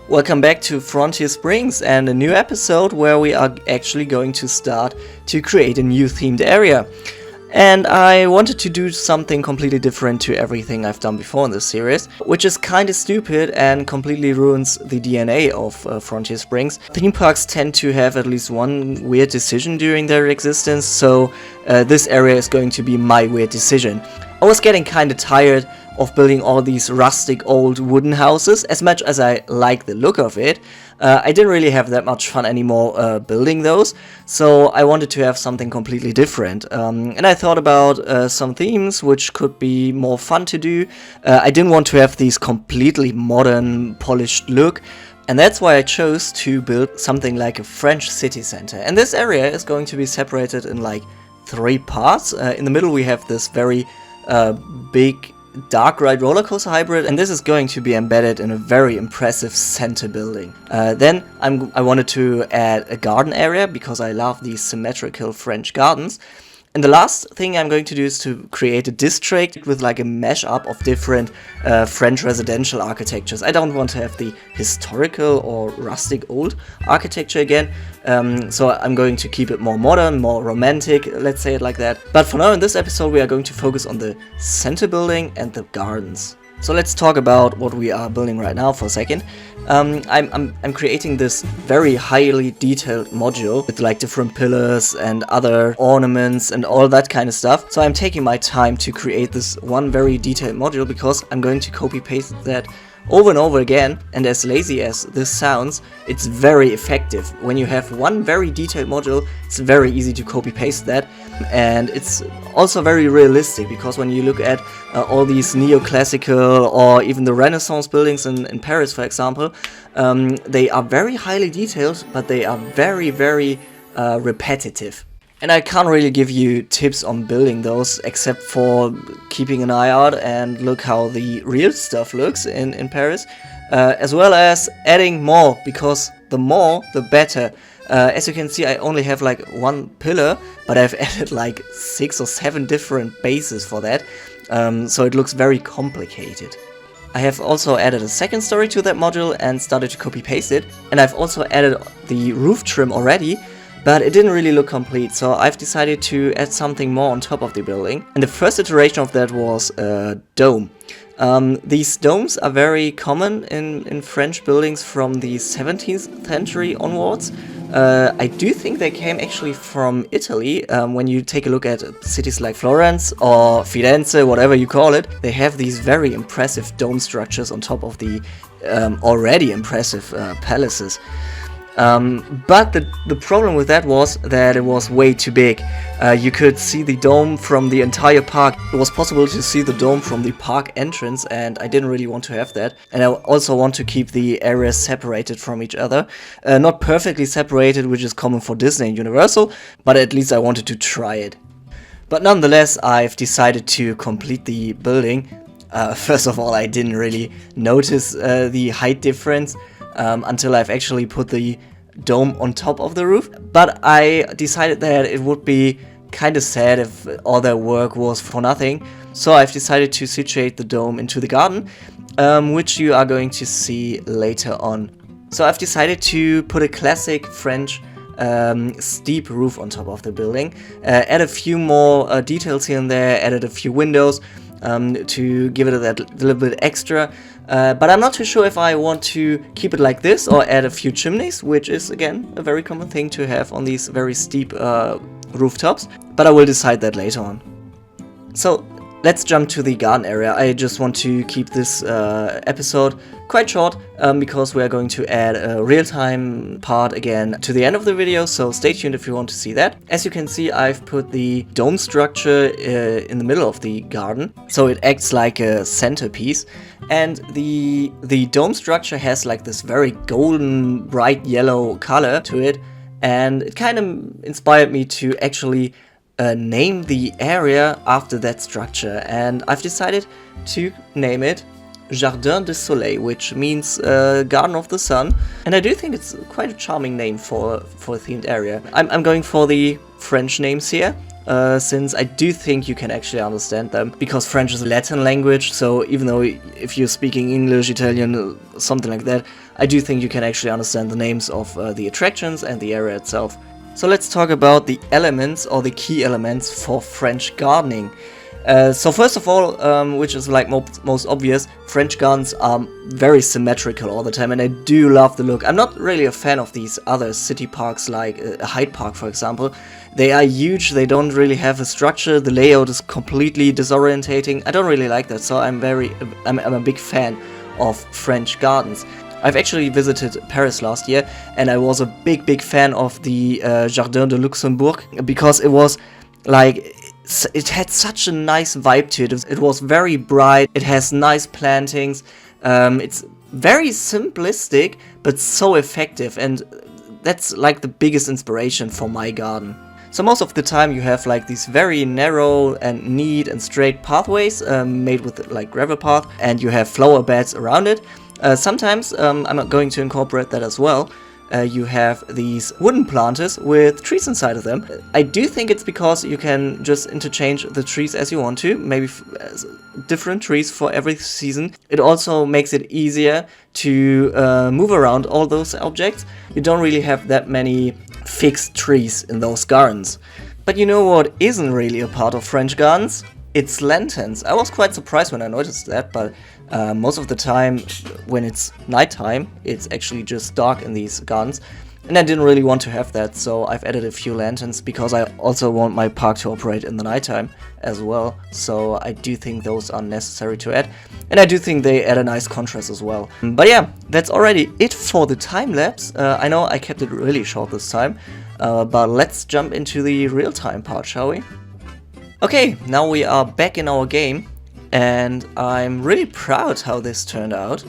Welcome back to Frontier Springs and a new episode where we are actually going to start to create a new themed area. And I wanted to do something completely different to everything I've done before in this series, which is kinda stupid and completely ruins the DNA of Frontier Springs. Theme parks tend to have at least one weird decision during their existence, so this area is going to be my weird decision. I was getting kinda tired of building all these rustic old wooden houses. As much as I like the look of it, I didn't really have that much fun anymore building those, so I wanted to have something completely different. And I thought about some themes which could be more fun to do. I didn't want to have these completely modern, polished look, and that's why I chose to build something like a French city center. And this area is going to be separated in like 3 parts. In the middle we have this very big darkride rollercoaster hybrid, and this is going to be embedded in a very impressive center building. Then I wanted to add a garden area because I love these symmetrical French gardens. And the last thing I'm going to do is to create a district with like a mashup of different French residential architectures. I don't want to have the historical or rustic old architecture again, so I'm going to keep it more modern, more romantic, let's say it like that. But for now, in this episode, we are going to focus on the center building and the gardens. So let's talk about what we are building right now for a second. I'm creating this very highly detailed module with like different pillars and other ornaments and all that kind of stuff. So I'm taking my time to create this one very detailed module because I'm going to copy paste that over and over again, and as lazy as this sounds, it's very effective. When you have one very detailed module, it's very easy to copy paste that, and it's also very realistic because when you look at all these neoclassical or even the Renaissance buildings in Paris, for example, they are very highly detailed, but they are very, very repetitive. And I can't really give you tips on building those except for keeping an eye out and look how the real stuff looks in Paris, as well as adding more, because the more the better. As you can see, I only have like one pillar, but I've added like 6 or 7 different bases for that, so it looks very complicated. I have also added a second story to that module and started to copy paste it, and I've also added the roof trim already, but it didn't really look complete, so I've decided to add something more on top of the building. And the first iteration of that was a dome. These domes are very common in French buildings from the 17th century onwards. I do think they came actually from Italy. When you take a look at cities like Florence or Firenze, whatever you call it, they have these very impressive dome structures on top of the already impressive palaces. But the problem with that was that it was way too big. You could see the dome from the entire park. It was possible to see the dome from the park entrance, and I didn't really want to have that. And I also want to keep the areas separated from each other. Not perfectly separated, which is common for Disney and Universal, but at least I wanted to try it. But nonetheless, I've decided to complete the building. First of all, I didn't really notice the height difference until I've actually put the dome on top of the roof. But I decided that it would be kind of sad if all that work was for nothing. So I've decided to situate the dome into the garden, which you are going to see later on. So I've decided to put a classic French steep roof on top of the building, add a few more details here and there, added a few windows to give it that little bit extra. But I'm not too sure if I want to keep it like this or add a few chimneys, which is again a very common thing to have on these very steep rooftops, but I will decide that later on. So let's jump to the garden area. I just want to keep this episode quite short because we are going to add a real-time part again to the end of the video, so stay tuned if you want to see that. As you can see, I've put the dome structure in the middle of the garden, so it acts like a centerpiece. And the dome structure has like this very golden, bright yellow color to it, and it kind of inspired me to actually name the area after that structure, and I've decided to name it Jardin du Soleil, which means Garden of the Sun, and I do think it's quite a charming name for a themed area. I'm going for the French names here, since I do think you can actually understand them, because French is a Latin language, so even though if you're speaking English, Italian, something like that, I do think you can actually understand the names of the attractions and the area itself. So let's talk about the elements, or the key elements for French gardening. So first of all, which is like most obvious, French gardens are very symmetrical all the time, and I do love the look. I'm not really a fan of these other city parks like Hyde Park, for example. They are huge, they don't really have a structure, the layout is completely disorientating. I don't really like that, so I'm a big fan of French gardens. I've actually visited Paris last year, and I was a big fan of the Jardin de Luxembourg, because it was like, it had such a nice vibe to it. It was very bright, it has nice plantings, it's very simplistic but so effective, and that's like the biggest inspiration for my garden. So most of the time you have like these very narrow and neat and straight pathways made with like gravel path, and you have flower beds around it. Sometimes I'm going to incorporate that as well. You have these wooden planters with trees inside of them. I do think it's because you can just interchange the trees as you want to, maybe different trees for every season. It also makes it easier to move around all those objects. You don't really have that many fixed trees in those gardens. But you know what isn't really a part of French gardens? It's lanterns. I was quite surprised when I noticed that, but most of the time when it's nighttime, it's actually just dark in these gardens, and I didn't really want to have that, so I've added a few lanterns because I also want my park to operate in the nighttime as well, so I do think those are necessary to add, and I do think they add a nice contrast as well. But yeah, that's already it for the time lapse. I know I kept it really short this time, but let's jump into the real-time part, shall we? Okay, now we are back in our game, and I'm really proud how this turned out.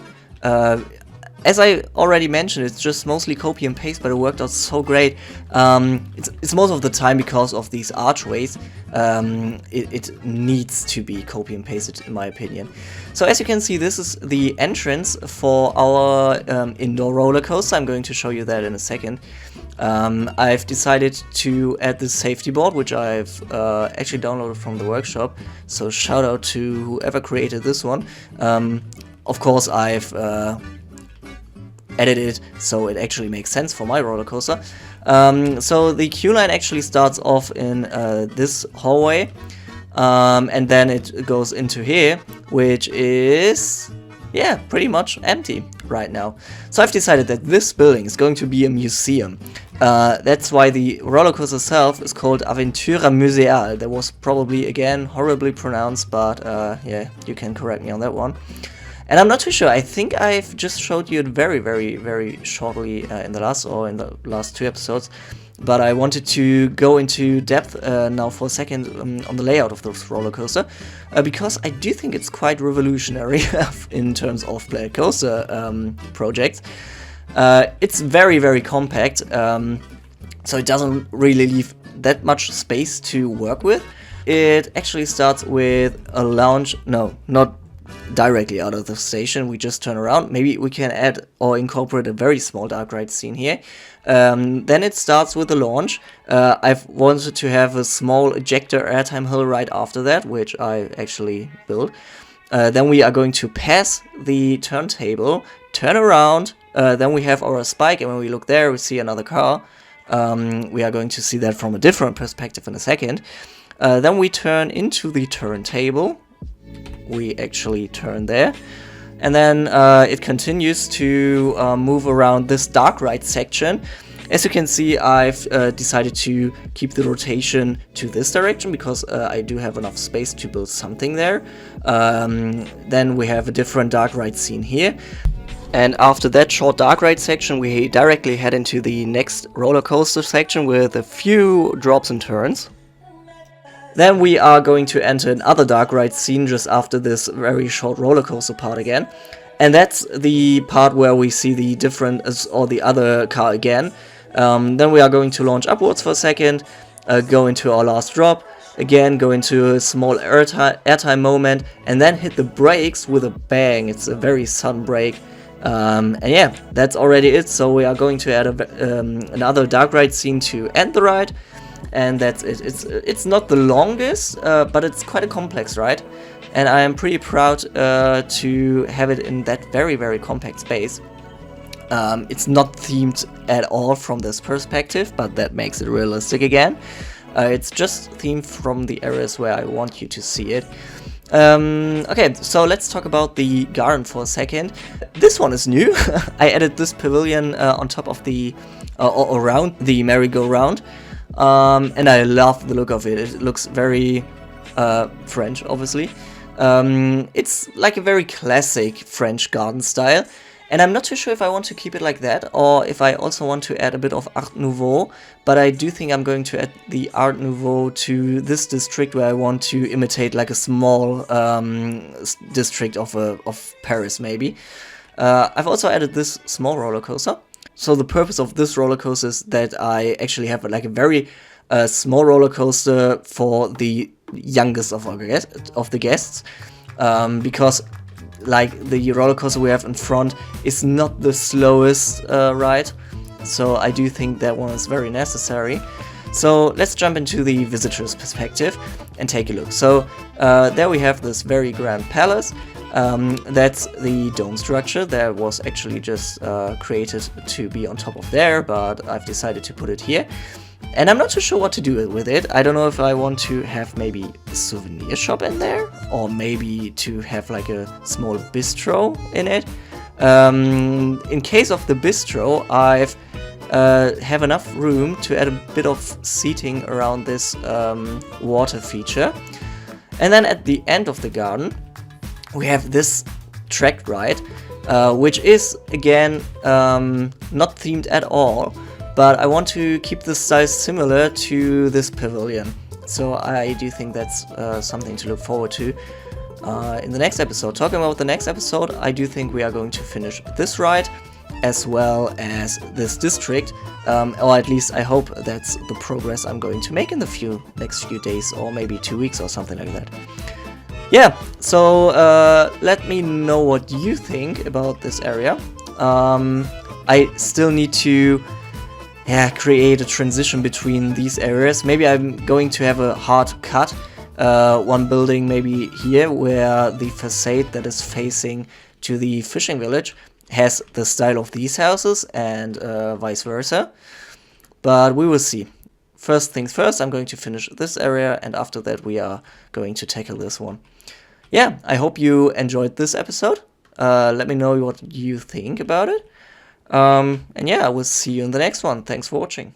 As I already mentioned, it's just mostly copy and paste, but it worked out so great. It's most of the time because of these archways. It needs to be copy and pasted, in my opinion. So as you can see, this is the entrance for our indoor roller coaster. I'm going to show you that in a second. I've decided to add this safety board, which I've actually downloaded from the workshop, so shout out to whoever created this one. Of course, I've edited so it actually makes sense for my roller coaster. So the queue line actually starts off in this hallway, and then it goes into here, which is, yeah, pretty much empty right now. So I've decided that this building is going to be a museum. That's why the roller coaster itself is called Aventura Museale. That was probably, again, horribly pronounced, but yeah, you can correct me on that one. And I'm not too sure. I think I've just showed you it very shortly in the last two episodes. But I wanted to go into depth now for a second on the layout of this roller coaster, because I do think it's quite revolutionary in terms of player coaster projects. It's very compact, so it doesn't really leave that much space to work with. It actually starts with a lounge. No, not directly out of the station. We just turn around. Maybe we can add or incorporate a very small dark ride scene here. Then it starts with the launch. I've wanted to have a small ejector airtime hill right after that, which I actually built. Then we are going to pass the turntable, turn around, then we have our spike, and when we look there we see another car. We are going to see that from a different perspective in a second. Then we turn into the turntable. We actually turn there, and then it continues to move around this dark ride section. As you can see, I've decided to keep the rotation to this direction because I do have enough space to build something there. Then we have a different dark ride scene here. And after that short dark ride section, we directly head into the next roller coaster section with a few drops and turns. Then we are going to enter another dark ride scene just after this very short roller coaster part again. And that's the part where we see the different, or the other car again. Then we are going to launch upwards for a second, go into our last drop, again go into a small airtime moment, and then hit the brakes with a bang. It's a very sudden brake. And yeah, that's already it. So we are going to add another dark ride scene to end the ride. And that's it. It's not the longest, but it's quite a complex ride. And I am pretty proud to have it in that very, very compact space. It's not themed at all from this perspective, but that makes it realistic again. It's just themed from the areas where I want you to see it. Okay, so let's talk about the garden for a second. This one is new. I added this pavilion on top of the, or around the merry-go-round. And I love the look of it. It looks very French, obviously. It's like a very classic French garden style. And I'm not too sure if I want to keep it like that or if I also want to add a bit of Art Nouveau. But I do think I'm going to add the Art Nouveau to this district where I want to imitate like a small district of Paris, maybe. I've also added this small roller coaster. So the purpose of this roller coaster is that I actually have like a very small roller coaster for the youngest of the guests, because like the roller coaster we have in front is not the slowest ride, so I do think that one is very necessary. So let's jump into the visitor's perspective and take a look. So there we have this very grand palace. That's the dome structure that was actually just created to be on top of there, but I've decided to put it here. And I'm not too sure what to do with it. I don't know if I want to have maybe a souvenir shop in there, or maybe to have like a small bistro in it. In case of the bistro, I've have enough room to add a bit of seating around this water feature. And then at the end of the garden, we have this track ride, which is again not themed at all, but I want to keep the size similar to this pavilion. So I do think that's something to look forward to in the next episode. Talking about the next episode, I do think we are going to finish this ride as well as this district, or at least I hope that's the progress I'm going to make in the next few days, or maybe 2 weeks or something like that. Yeah, so let me know what you think about this area. I still need to create a transition between these areas. Maybe I'm going to have a hard cut, one building maybe here where the facade that is facing to the fishing village has the style of these houses, and vice versa. But we will see. First things first, I'm going to finish this area, and after that we are going to tackle this one. Yeah, I hope you enjoyed this episode. Let me know what you think about it. And yeah, I will see you in the next one. Thanks for watching.